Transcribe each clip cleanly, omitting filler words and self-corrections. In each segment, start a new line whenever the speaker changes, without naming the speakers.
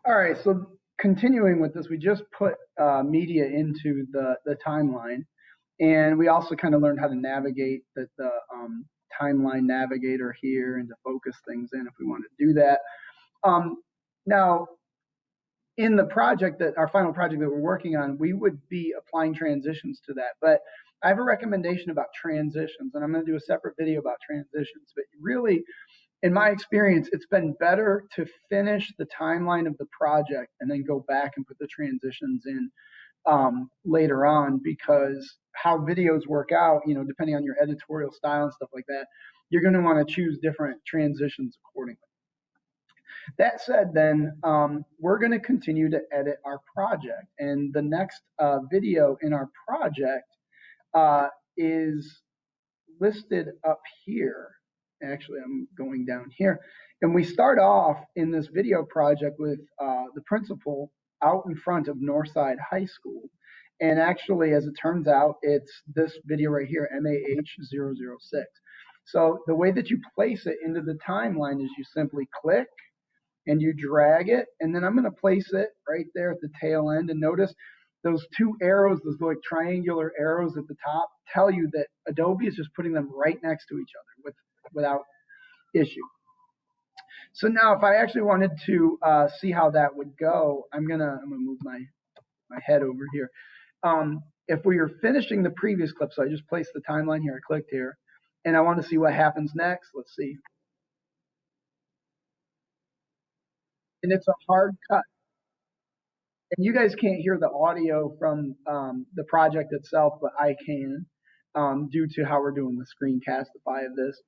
All right, so continuing with this, we just put media into the timeline, and we also kind of learned how to navigate the timeline navigator here and to focus things in if we want to do that. Um, Now, in the project that our final project that we're working on, we would be applying transitions to that. But I have a recommendation about transitions, and I'm going to do a separate video about transitions. But really, in my experience, it's been better to finish the timeline of the project and then go back and put the transitions in later on, because how videos work out, depending on your editorial style and stuff like that, you're going to want to choose different transitions accordingly. That said, then we're going to continue to edit our project, and the next video in our project is listed up here. Actually, I'm going down here, and we start off in this video project with the principal out in front of Northside High School. And actually, as it turns out, it's this video right here, MAH006. So the way that you place it into the timeline is you simply click and you drag it, and then I'm going to place it right there at the tail end. And notice those two arrows, those like triangular arrows at the top, tell you that Adobe is just putting them right next to each other without issue. So now, if I actually wanted to see how that would go, I'm gonna move my head over here. If we are finishing the previous clip, so I just placed the timeline here, I clicked here, and I want to see what happens next. Let's see. And it's a hard cut. And you guys can't hear the audio from the project itself, but I can, due to how we're doing the screencastify of this.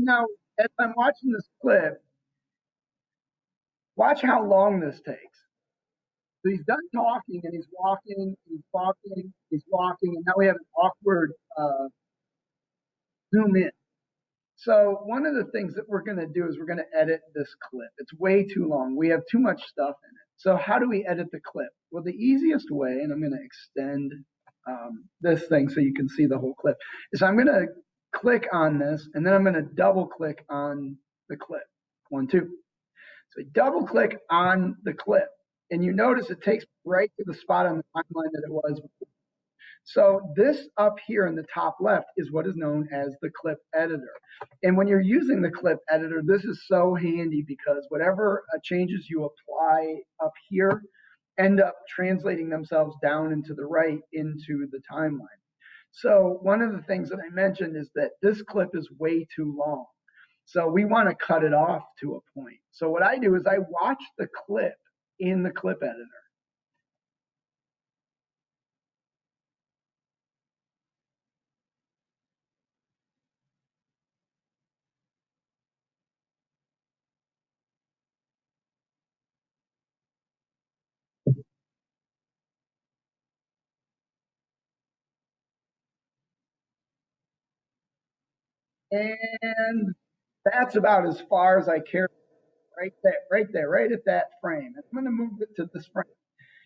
Now, as I'm watching this clip, watch how long this takes. So he's done talking, and he's walking, he's walking, he's walking, and now we have an awkward zoom in. So one of the things that we're going to do is we're going to edit this clip. It's way too long. We have too much stuff in it. So how do we edit the clip? Well, the easiest way, and I'm going to extend this thing so you can see the whole clip, is I'm going to click on this, and then I'm going to double click on the clip. 1, 2. So I double click on the clip, and you notice it takes right to the spot on the timeline that it was before. So this up here in the top left is what is known as the clip editor. And when you're using the clip editor, this is so handy because whatever changes you apply up here end up translating themselves down and to the right into the timeline. So one of the things that I mentioned is that this clip is way too long. So we want to cut it off to a point. So what I do is I watch the clip in the clip editor. And that's about as far as I care. Right there, right at that frame. I'm going to move it to this frame.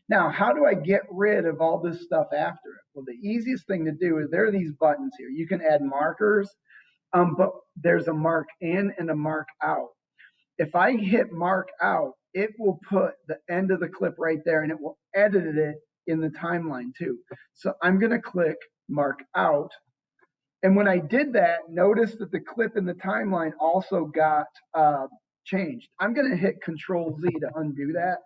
Now, how do I get rid of all this stuff after it? Well, the easiest thing to do is there are these buttons here. You can add markers, but there's a mark in and a mark out. If I hit mark out, it will put the end of the clip right there, and it will edit it in the timeline too. So I'm going to click mark out. And when I did that, notice that the clip in the timeline also got changed. I'm going to hit Control Z to undo that,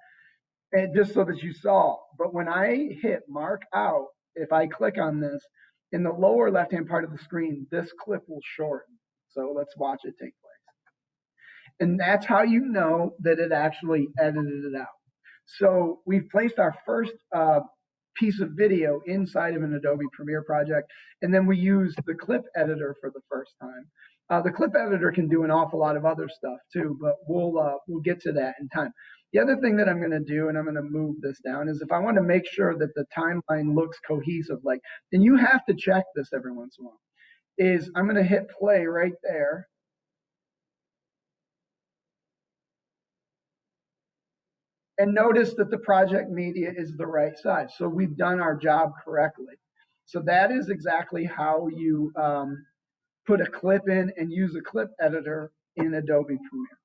and just so that you saw. But when I hit mark out, if I click on this, in the lower left-hand part of the screen, this clip will shorten. So let's watch it take place. And that's how you know that it actually edited it out. So we've placed our first piece of video inside of an Adobe Premiere project, and then we use the clip editor for the first time. The clip editor can do an awful lot of other stuff too, but we'll get to that in time. The other thing that I'm going to do, and I'm going to move this down, is if I want to make sure that the timeline looks cohesive, and you have to check this every once in a while, is I'm going to hit play right there. And notice that the project media is the right size. So we've done our job correctly. So that is exactly how you put a clip in and use a clip editor in Adobe Premiere.